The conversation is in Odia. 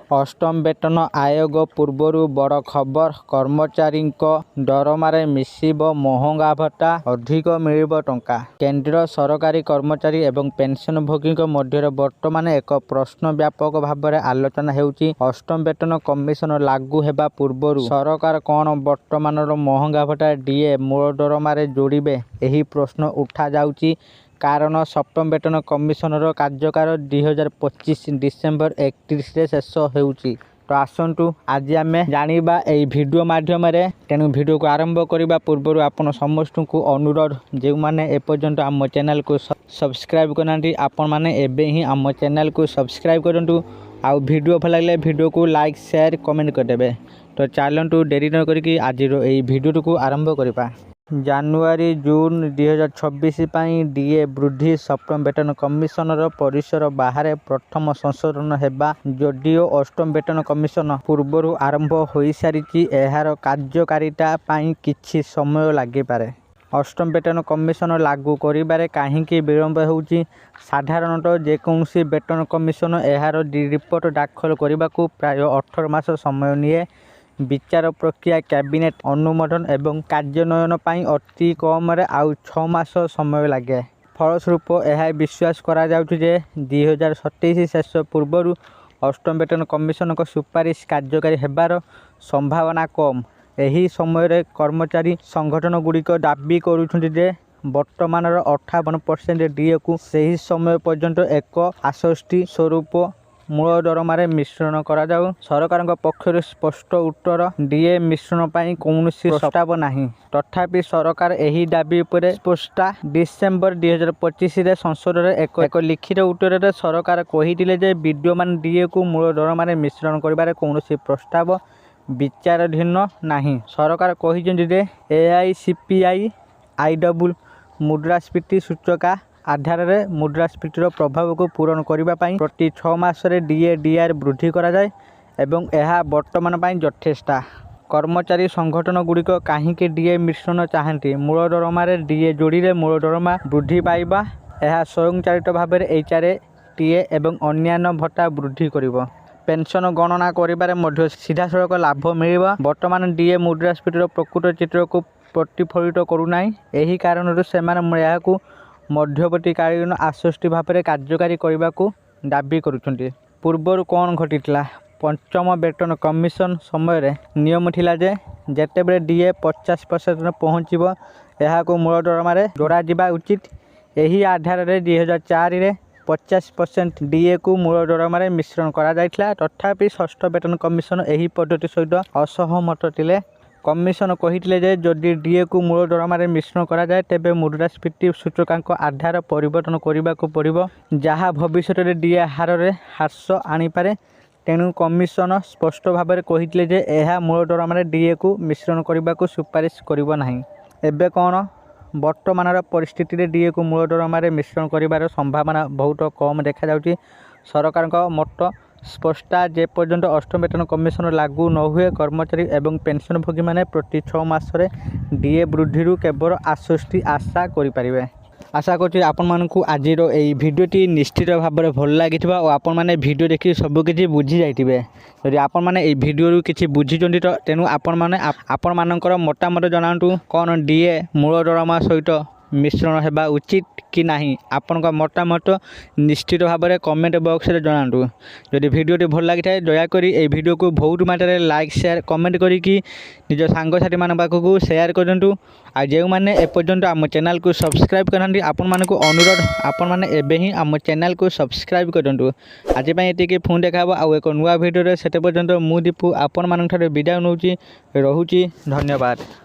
ଅଷ୍ଟମ ବେତନ ଆୟୋଗ ପୂର୍ବରୁ ବଡ଼ ଖବର, କର୍ମଚାରୀଙ୍କ ଦରମାରେ ମିଶିବ ମହଙ୍ଗା ଭତ୍ତା, ଅଧିକ ମିଳିବ ଟଙ୍କା। କେନ୍ଦ୍ର ସରକାରୀ କର୍ମଚାରୀ ଏବଂ ପେନ୍ସନଭୋଗୀଙ୍କ ମଧ୍ୟରେ ବର୍ତ୍ତମାନ ଏକ ପ୍ରଶ୍ନ ବ୍ୟାପକ ଭାବରେ ଆଲୋଚନା ହେଉଛି। ଅଷ୍ଟମ ବେତନ କମିଶନ ଲାଗୁ ହେବା ପୂର୍ବରୁ ସରକାର କ'ଣ ବର୍ତ୍ତମାନର ମହଙ୍ଗା ଭତ୍ତା ଡିଏ ମୂଳ ଦରମାରେ ଯୋଡ଼ିବେ? ଏହି ପ୍ରଶ୍ନ ଉଠାଯାଉଛି କାରଣ ସପ୍ତମ ବେତନ କମିଶନର କାର୍ଯ୍ୟକାଳ 2025 ଡିସେମ୍ବର 31ରେ ଶେଷ ହେଉଛି। ତ ଆସନ୍ତୁ ଆଜି ଆମେ ଜାଣିବା ଏହି ଭିଡ଼ିଓ ମାଧ୍ୟମରେ। ତେଣୁ ଭିଡ଼ିଓକୁ ଆରମ୍ଭ କରିବା ପୂର୍ବରୁ ଆପଣ ସମସ୍ତଙ୍କୁ ଅନୁରୋଧ, ଯେଉଁମାନେ ଏପର୍ଯ୍ୟନ୍ତ ଆମ ଚ୍ୟାନେଲକୁ ସବସ୍କ୍ରାଇବ୍ କରିନାହାନ୍ତି ଆପଣମାନେ ଏବେ ହିଁ ଆମ ଚ୍ୟାନେଲକୁ ସବସ୍କ୍ରାଇବ୍ କରନ୍ତୁ। ଆଉ ଭିଡ଼ିଓ ଭଲ ଲାଗିଲେ ଭିଡ଼ିଓକୁ ଲାଇକ୍, ସେୟାର, କମେଣ୍ଟ କରିଦେବେ। ତ ଚାଲନ୍ତୁ ଡେରି ନ କରିକି ଆଜିର ଏହି ଭିଡ଼ିଓଟିକୁ ଆରମ୍ଭ କରିବା। ଜାନୁଆରୀ ଜୁନ 2026 ପାଇଁ ଡିଏ ବୃଦ୍ଧି। ସପ୍ତମ ବେତନ କମିଶନର ପରିସର ବାହାରେ ପ୍ରଥମ ସଂଶୋଧନ ହେବା ଯଦିଓ ଅଷ୍ଟମ ବେତନ କମିଶନ ପୂର୍ବରୁ ଆରମ୍ଭ ହୋଇସାରିଛି, ଏହାର କାର୍ଯ୍ୟକାରିତା ପାଇଁ କିଛି ସମୟ ଲାଗିପାରେ। ଅଷ୍ଟମ ବେତନ କମିଶନ ଲାଗୁ କରିବାରେ କାହିଁକି ବିଳମ୍ବ ହେଉଛି? ସାଧାରଣତଃ ଯେକୌଣସି ବେତନ କମିଶନ ଏହାର ରିପୋର୍ଟ ଦାଖଲ କରିବାକୁ ପ୍ରାୟ 18 ମାସ ସମୟ ନିଏ। ବିଚାର ପ୍ରକ୍ରିୟା, କ୍ୟାବିନେଟ୍ ଅନୁମୋଦନ ଏବଂ କାର୍ଯ୍ୟାନ୍ୱୟନ ପାଇଁ ଅତି କମରେ ଆଉ 6 ମାସ ସମୟ ଲାଗେ। ଫଳସ୍ୱରୂପ ଏହା ବିଶ୍ୱାସ କରାଯାଉଛି ଯେ 2027 ଶେଷ ପୂର୍ବରୁ ଅଷ୍ଟମ ବେତନ କମିଶନଙ୍କ ସୁପାରିଶ କାର୍ଯ୍ୟକାରୀ ହେବାର ସମ୍ଭାବନା କମ୍। ଏହି ସମୟରେ କର୍ମଚାରୀ ସଂଗଠନଗୁଡ଼ିକ ଦାବି କରୁଛନ୍ତି ଯେ ବର୍ତ୍ତମାନର 58% ଡିଏକୁ ସେହି ସମୟ ପର୍ଯ୍ୟନ୍ତ ଏକ ଆଶ୍ୱସ୍ତି ସ୍ୱରୂପ ମୂଳ ଦରମାରେ ମିଶ୍ରଣ କରାଯାଉ। ସରକାରଙ୍କ ପକ୍ଷରୁ ସ୍ପଷ୍ଟ ଉତ୍ତର, ଡିଏ ମିଶ୍ରଣ ପାଇଁ କୌଣସି ପ୍ରସ୍ତାବ ନାହିଁ। ତଥାପି ସରକାର ଏହି ଦାବି ଉପରେ ସ୍ପଷ୍ଟ। ଡିସେମ୍ବର 2025ରେ ସଂସଦରେ ଏକ ଲିଖିତ ଉତ୍ତରରେ ସରକାର କହିଥିଲେ ଯେ ବିଦ୍ୟମାନ ଡିଏକୁ ମୂଳ ଦରମାରେ ମିଶ୍ରଣ କରିବାର କୌଣସି ପ୍ରସ୍ତାବ ବିଚାରାଧୀନ ନାହିଁ। ସରକାର କହିଛନ୍ତି ଯେ ଏଆଇସିପିଆଇ ଆଇଡବ୍ଲ୍ୟୁ ମୁଦ୍ରାସ୍ଫୀତି ସୂଚକା ଆଧାରରେ ମୁଦ୍ରାସ୍ଫୀତିର ପ୍ରଭାବକୁ ପୂରଣ କରିବା ପାଇଁ ପ୍ରତି 6 ମାସରେ ଡିଆର୍ ବୃଦ୍ଧି କରାଯାଏ ଏବଂ ଏହା ବର୍ତ୍ତମାନ ପାଇଁ ଯଥେଷ୍ଟ। କର୍ମଚାରୀ ସଂଗଠନଗୁଡ଼ିକ କାହିଁକି ଡିଏ ମିଶ୍ରଣ ଚାହାନ୍ତି? ମୂଳ ଦରମାରେ ଡିଏ ଯୋଡ଼ିଲେ ମୂଳ ଦରମା ବୃଦ୍ଧି ପାଇବ। ଏହା ସ୍ୱୟଂଚାଳିତ ଭାବରେ ଟିଏ ଏବଂ ଅନ୍ୟାନ୍ୟ ଭତ୍ତା ବୃଦ୍ଧି କରିବ। ପେନ୍ସନ ଗଣନା କରିବାରେ ମଧ୍ୟ ସିଧାସଳଖ ଲାଭ ମିଳିବ। ବର୍ତ୍ତମାନ ଡିଏ ମୁଦ୍ରାସ୍ଫୀତିର ପ୍ରକୃତ ଚିତ୍ରକୁ ପ୍ରତିଫଳିତ କରୁନାହିଁ। ଏହି କାରଣରୁ ସେମାନେ ଏହାକୁ ମଧ୍ୟବର୍ତ୍ତୀକାଳୀନ ଆଶ୍ୱସ୍ତି ଭାବରେ କାର୍ଯ୍ୟକାରୀ କରିବାକୁ ଦାବି କରୁଛନ୍ତି। ପୂର୍ବରୁ କ'ଣ ଘଟିଥିଲା? ପଞ୍ଚମ ବେତନ କମିଶନ ସମୟରେ ନିୟମ ଥିଲା ଯେ ଯେତେବେଳେ ଡିଏ 50% ପହଞ୍ଚିବ, ଏହାକୁ ମୂଳ ଦରମାରେ ଯୋଡ଼ାଯିବା ଉଚିତ। ଏହି ଆଧାରରେ 2004ରେ 50% ଡିଏକୁ ମୂଳ ଦରମାରେ ମିଶ୍ରଣ କରାଯାଇଥିଲା। ତଥାପି ଷଷ୍ଠ ବେତନ କମିଶନ ଏହି ପଦ୍ଧତି ସହିତ ଅସହମତ ଥିଲେ। କମିଶନ କହିଥିଲେ ଯେ ଯଦି ଡିଏକୁ ମୂଳ ଦରମାରେ ମିଶ୍ରଣ କରାଯାଏ, ତେବେ ମୁଦ୍ରାସ୍ଫୀତି ସୂଚକାଙ୍କ ଆଧାର ପରିବର୍ତ୍ତନ କରିବାକୁ ପଡ଼ିବ, ଯାହା ଭବିଷ୍ୟତରେ ଡିଏ ହାରରେ ହ୍ରାସ ଆଣିପାରେ। ତେଣୁ କମିଶନ ସ୍ପଷ୍ଟ ଭାବରେ କହିଥିଲେ ଯେ ଏହା ମୂଳ ଦରମାରେ ଡିଏକୁ ମିଶ୍ରଣ କରିବାକୁ ସୁପାରିଶ କରିବ ନାହିଁ। ଏବେ କ'ଣ? ବର୍ତ୍ତମାନର ପରିସ୍ଥିତିରେ ଡିଏକୁ ମୂଳ ଦରମାରେ ମିଶ୍ରଣ କରିବାର ସମ୍ଭାବନା ବହୁତ କମ୍ ଦେଖାଯାଉଛି। ସରକାରଙ୍କ ମତ ସ୍ପଷ୍ଟ, ଯେପର୍ଯ୍ୟନ୍ତ ଅଷ୍ଟମ ବେତନ କମିଶନ ଲାଗୁ ନ ହୁଏ, କର୍ମଚାରୀ ଏବଂ ପେନ୍ସନଭୋଗୀମାନେ ପ୍ରତି 6 ମାସରେ ଡିଏ ବୃଦ୍ଧିରୁ କେବଳ ଆଶ୍ୱସ୍ତି ଆଶା କରିପାରିବେ। ଆଶା କରୁଛି ଆପଣମାନଙ୍କୁ ଆଜିର ଏହି ଭିଡ଼ିଓଟି ନିଶ୍ଚିତ ଭାବରେ ଭଲ ଲାଗିଥିବ ଓ ଆପଣମାନେ ଭିଡ଼ିଓ ଦେଖି ସବୁକିଛି ବୁଝି ଯାଇଥିବେ। ଯଦି ଆପଣମାନେ ଏହି ଭିଡ଼ିଓରୁ କିଛି ବୁଝିଛନ୍ତି ତ ତେଣୁ ଆପଣମାନଙ୍କର ମତାମତ ଜଣାନ୍ତୁ। କ'ଣ ଡିଏ ମୂଳ ଦରମା ସହିତ ମିଶ୍ରଣ ହେବା ଉଚିତ କି ନାହିଁ? ଆପଣଙ୍କ ମତାମତ ନିଶ୍ଚିତ ଭାବରେ କମେଣ୍ଟ ବକ୍ସରେ ଜଣାନ୍ତୁ। ଯଦି ଭିଡ଼ିଓଟି ଭଲ ଲାଗିଥାଏ ଦୟାକରି ଏହି ଭିଡ଼ିଓକୁ ବହୁତ ମାତ୍ରାରେ ଲାଇକ୍, ସେୟାର, କମେଣ୍ଟ କରିକି ନିଜ ସାଙ୍ଗସାଥିମାନଙ୍କ ପାଖକୁ ସେୟାର କରନ୍ତୁ। ଆଉ ଯେଉଁମାନେ ଏପର୍ଯ୍ୟନ୍ତ ଆମ ଚ୍ୟାନେଲକୁ ସବସ୍କ୍ରାଇବ୍ କରିନାହାନ୍ତି ଆପଣମାନଙ୍କୁ ଅନୁରୋଧ, ଆପଣମାନେ ଏବେ ହିଁ ଆମ ଚ୍ୟାନେଲକୁ ସବସ୍କ୍ରାଇବ୍ କରନ୍ତୁ। ଆଜି ପାଇଁ ଏତିକି, ପୁଣି ଦେଖା ହେବ ଆଉ ଏକ ନୂଆ ଭିଡ଼ିଓରେ। ସେତେ ପର୍ଯ୍ୟନ୍ତ ମୁଁ ଦୀପୁ ଆପଣମାନଙ୍କଠାରୁ ବିଦାୟ ନେଉଛି। ରହୁଛି। ଧନ୍ୟବାଦ।